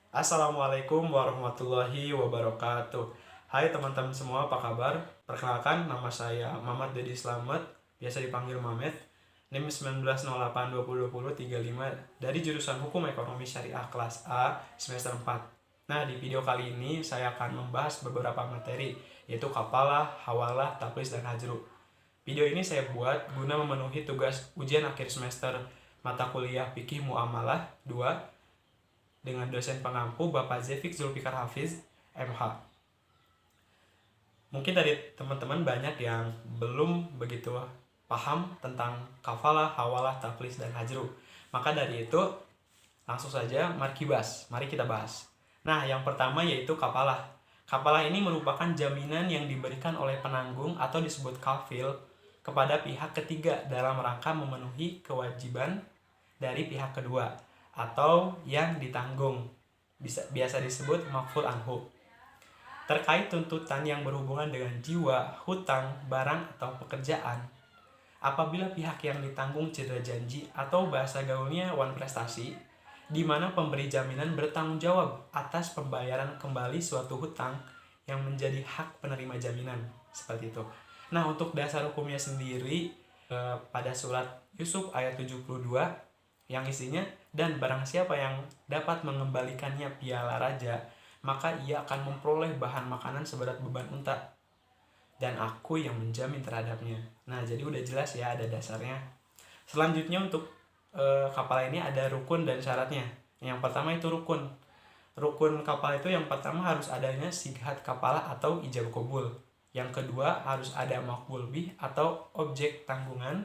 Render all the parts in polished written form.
Assalamualaikum warahmatullahi wabarakatuh. Hai teman-teman semua, apa kabar? Perkenalkan, nama saya Mamat Dedi Slamet, biasa dipanggil Mamet. NIM 1908202035 dari jurusan Hukum Ekonomi Syariah kelas A semester 4. Nah, di video kali ini saya akan membahas beberapa materi, yaitu kafalah, hawalah, taplis, dan hajru. Video ini saya buat guna memenuhi tugas ujian akhir semester mata kuliah Fikih Muamalah 2 dengan dosen pengampu Bapak Zefik Zulfikar Hafiz, MH. Mungkin dari teman-teman banyak yang belum begitu paham tentang kafalah, hawalah, taplis, dan hajru. Maka dari itu, langsung saja mari kita bahas. Nah, yang pertama yaitu kafalah. Kafalah ini merupakan jaminan yang diberikan oleh penanggung atau disebut kafil kepada pihak ketiga dalam rangka memenuhi kewajiban dari pihak kedua atau yang ditanggung, biasa disebut maf'ul anhu, terkait tuntutan yang berhubungan dengan jiwa, hutang, barang, atau pekerjaan. Apabila pihak yang ditanggung cedera janji atau bahasa gaulnya wan prestasi, di mana pemberi jaminan bertanggung jawab atas pembayaran kembali suatu hutang yang menjadi hak penerima jaminan, seperti itu. Nah, untuk dasar hukumnya sendiri pada surat Yusuf ayat 72 yang isinya, dan barang siapa yang dapat mengembalikannya piala raja, maka ia akan memperoleh bahan makanan seberat beban unta, dan aku yang menjamin terhadapnya. Nah, jadi udah jelas ya, ada dasarnya. Selanjutnya untuk kapal ini ada rukun dan syaratnya. Yang pertama itu rukun. Rukun kapal itu yang pertama harus adanya sighat kapalah atau ijab kabul. Yang kedua harus ada maqbul bih atau objek tanggungan.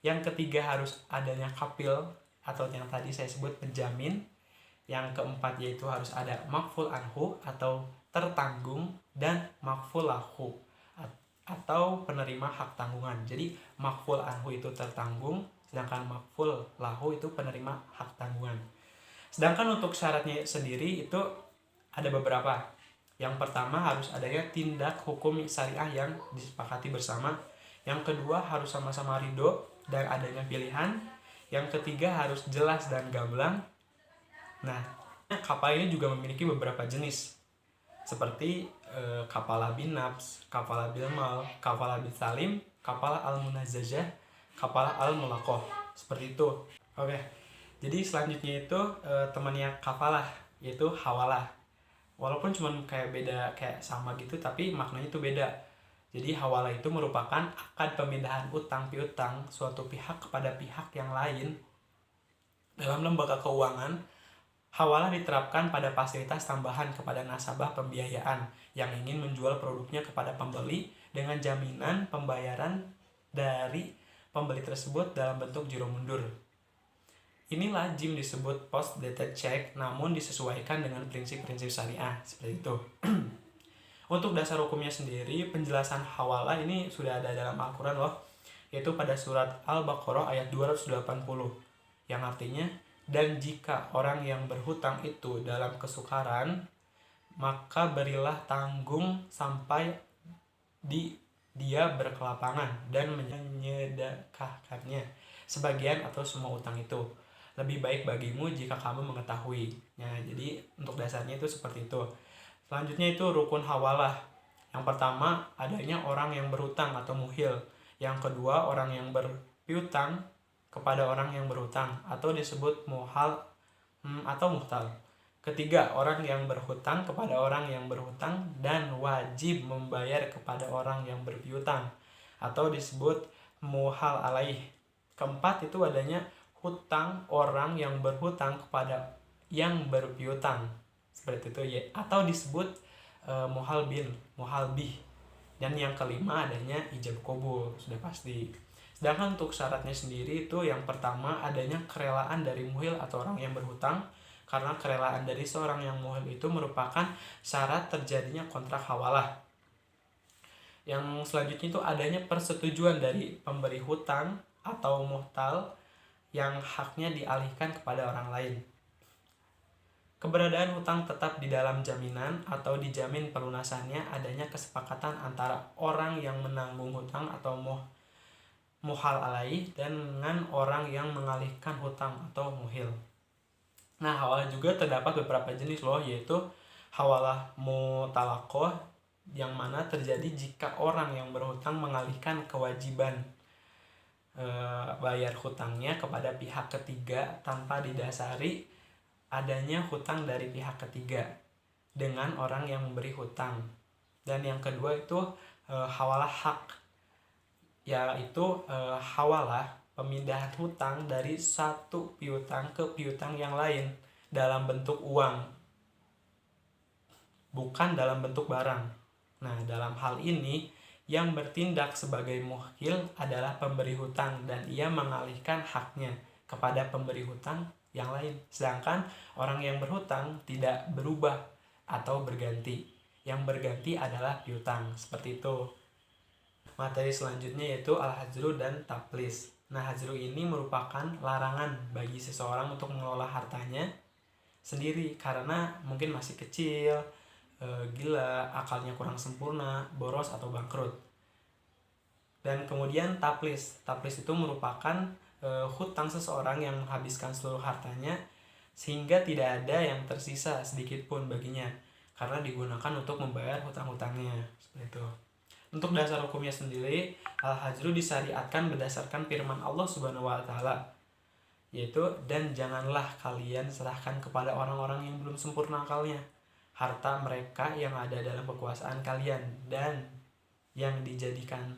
Yang ketiga harus adanya kapil atau yang tadi saya sebut penjamin. Yang keempat yaitu harus ada makful anhu atau tertanggung, dan makful lahu atau penerima hak tanggungan. Jadi makful anhu itu tertanggung, sedangkan makful lahu itu penerima hak tanggungan. Sedangkan untuk syaratnya sendiri itu ada beberapa. Yang pertama harus adanya tindak hukum syariah yang disepakati bersama. Yang kedua harus sama-sama ridho dan adanya pilihan. Yang ketiga harus jelas dan gamblang. Nah, kapal ini juga memiliki beberapa jenis, seperti kafalah bin nafs, kafalah bil mal, kafalah bil salim, kafalah al munazzajah, kafalah al mulaqoh, seperti itu. Oke, jadi selanjutnya itu temannya kafalah, yaitu hawalah. Walaupun cuma kayak sama gitu, tapi maknanya itu beda. Jadi hawalah itu merupakan akad pemindahan utang piutang suatu pihak kepada pihak yang lain dalam lembaga keuangan. Hawalah diterapkan pada fasilitas tambahan kepada nasabah pembiayaan yang ingin menjual produknya kepada pembeli dengan jaminan pembayaran dari pembeli tersebut dalam bentuk giro mundur. Ini lazim disebut post dated check, namun disesuaikan dengan prinsip-prinsip syariah, seperti itu. Untuk dasar hukumnya sendiri, penjelasan hawalah ini sudah ada dalam Al-Quran loh, yaitu pada surat Al-Baqarah ayat 280, yang artinya, dan jika orang yang berhutang itu dalam kesukaran, maka berilah tanggung sampai dia berkelapangan dan menyedekahkannya sebagian atau semua utang itu. Lebih baik bagimu jika kamu mengetahui. Nah, jadi untuk dasarnya itu seperti itu. Selanjutnya itu rukun hawalah. Yang pertama adanya orang yang berhutang atau muhil. Yang kedua orang yang berpiutang kepada orang yang berhutang atau disebut muhal atau muhtal. Ketiga, orang yang berhutang kepada orang yang berhutang dan wajib membayar kepada orang yang berpiutang atau disebut muhal alaih. Keempat itu adanya hutang orang yang berhutang kepada yang berpiutang, seperti itu ya, atau disebut muhal bih. Dan yang kelima adanya ijab kabul, sudah pasti. Sedangkan untuk syaratnya sendiri itu yang pertama adanya kerelaan dari muhil atau orang yang berhutang, karena kerelaan dari seorang yang muhil itu merupakan syarat terjadinya kontrak hawalah. Yang selanjutnya itu adanya persetujuan dari pemberi hutang atau muhtal yang haknya dialihkan kepada orang lain. Keberadaan hutang tetap di dalam jaminan atau dijamin pelunasannya adanya kesepakatan antara orang yang menanggung hutang atau muhal alaih dengan orang yang mengalihkan hutang atau muhil. Nah, hawalah juga terdapat beberapa jenis loh, yaitu hawalah mutalakoh, yang mana terjadi jika orang yang berhutang mengalihkan kewajiban bayar hutangnya kepada pihak ketiga tanpa didasari adanya hutang dari pihak ketiga dengan orang yang memberi hutang. Dan yang kedua itu hawalah hak, yaitu hawalah pemindahan hutang dari satu piutang ke piutang yang lain dalam bentuk uang, bukan dalam bentuk barang. Nah, dalam hal ini yang bertindak sebagai muhkil adalah pemberi hutang dan ia mengalihkan haknya kepada pemberi hutang yang lain. Sedangkan orang yang berhutang tidak berubah atau berganti. Yang berganti adalah piutang. Seperti itu. Materi selanjutnya yaitu al-hajru dan taplis. Nah, hajru ini merupakan larangan bagi seseorang untuk mengelola hartanya sendiri karena mungkin masih kecil, gila, akalnya kurang sempurna, boros atau bangkrut. Dan kemudian taplis. Taplis itu merupakan hutang seseorang yang menghabiskan seluruh hartanya sehingga tidak ada yang tersisa sedikit pun baginya karena digunakan untuk membayar hutang-hutangnya. Seperti itu. Untuk dasar hukumnya sendiri, al-hajru disyariatkan berdasarkan firman Allah Subhanahu wa taala, yaitu dan janganlah kalian serahkan kepada orang-orang yang belum sempurna akalnya harta mereka yang ada dalam kekuasaan kalian dan yang dijadikan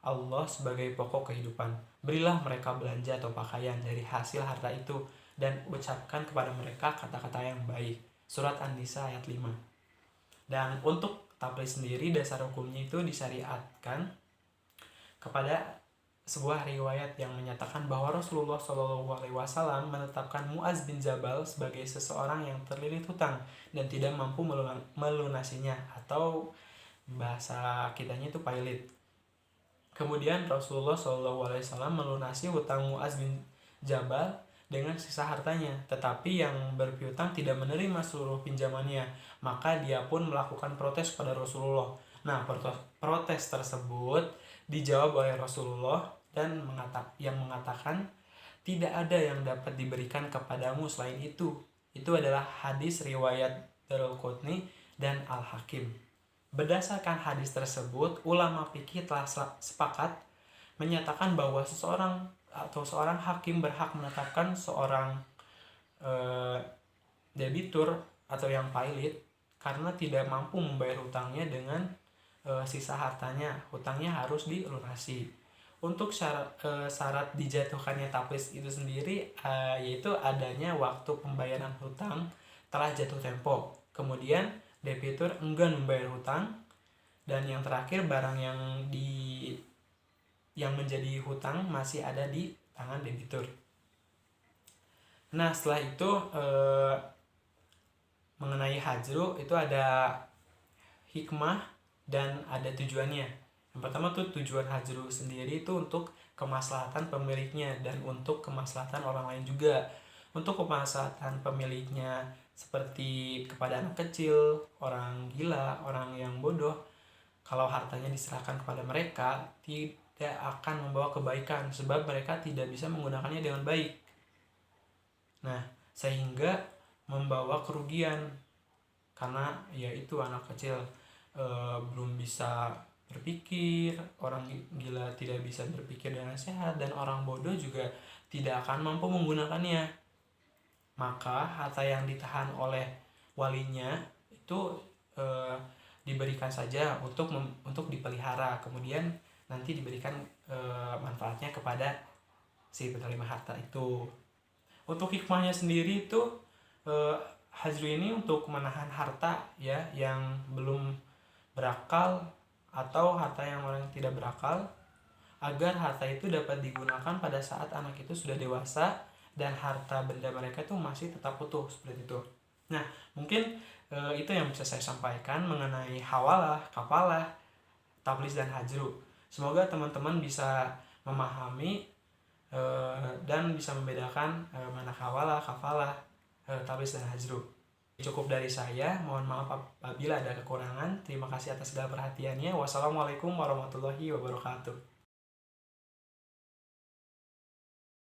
Allah sebagai pokok kehidupan. Berilah mereka belanja atau pakaian dari hasil harta itu dan ucapkan kepada mereka kata-kata yang baik. Surat An-Nisa ayat 5. Dan untuk taplis sendiri, dasar hukumnya itu disyariatkan kepada sebuah riwayat yang menyatakan bahwa Rasulullah SAW menetapkan Muaz bin Jabal sebagai seseorang yang terlilit hutang dan tidak mampu melunasinya, atau bahasa kitanya itu pailit. Kemudian Rasulullah SAW melunasi hutang Muaz bin Jabal dengan sisa hartanya, tetapi yang berpiutang tidak menerima seluruh pinjamannya, maka dia pun melakukan protes pada Rasulullah. Nah, protes tersebut dijawab oleh Rasulullah dan mengatakan tidak ada yang dapat diberikan kepadamu selain itu. Itu adalah hadis riwayat Daruqutni dan Al-Hakim. Berdasarkan hadis tersebut, ulama fikih telah sepakat menyatakan bahwa seorang hakim berhak menetapkan seorang debitur atau yang pailit karena tidak mampu membayar hutangnya dengan sisa hartanya. Hutangnya harus dilunasi. Untuk syarat dijatuhkannya taplis itu sendiri yaitu adanya waktu pembayaran hutang telah jatuh tempo, kemudian debitur enggan membayar hutang, dan yang terakhir barang yang menjadi hutang masih ada di tangan debitur. Nah, setelah itu mengenai hajru itu ada hikmah dan ada tujuannya. Yang pertama tuh tujuan hajru sendiri itu untuk kemaslahatan pemiliknya dan untuk kemaslahatan orang lain juga. Untuk kemaslahatan pemiliknya seperti kepada anak kecil, orang gila, orang yang bodoh, kalau hartanya diserahkan kepada mereka tidak akan membawa kebaikan sebab mereka tidak bisa menggunakannya dengan baik. Nah, sehingga membawa kerugian karena yaitu anak kecil belum bisa berpikir, orang gila tidak bisa berpikir dengan sehat, dan orang bodoh juga tidak akan mampu menggunakannya. Maka harta yang ditahan oleh walinya itu diberikan saja untuk dipelihara, kemudian nanti diberikan manfaatnya kepada si penerima harta itu. Untuk hikmahnya sendiri itu hajru ini untuk menahan harta ya yang belum berakal atau harta yang orang tidak berakal, agar harta itu dapat digunakan pada saat anak itu sudah dewasa dan harta benda mereka itu masih tetap utuh, seperti itu. Nah, mungkin itu yang bisa saya sampaikan mengenai hawalah, kafalah, taplis dan hajru. Semoga teman-teman bisa memahami dan bisa membedakan mana hawalah, kafalah, taplis dan hajru. Cukup dari saya, mohon maaf apabila ada kekurangan. Terima kasih atas segala perhatiannya. Wassalamualaikum warahmatullahi wabarakatuh.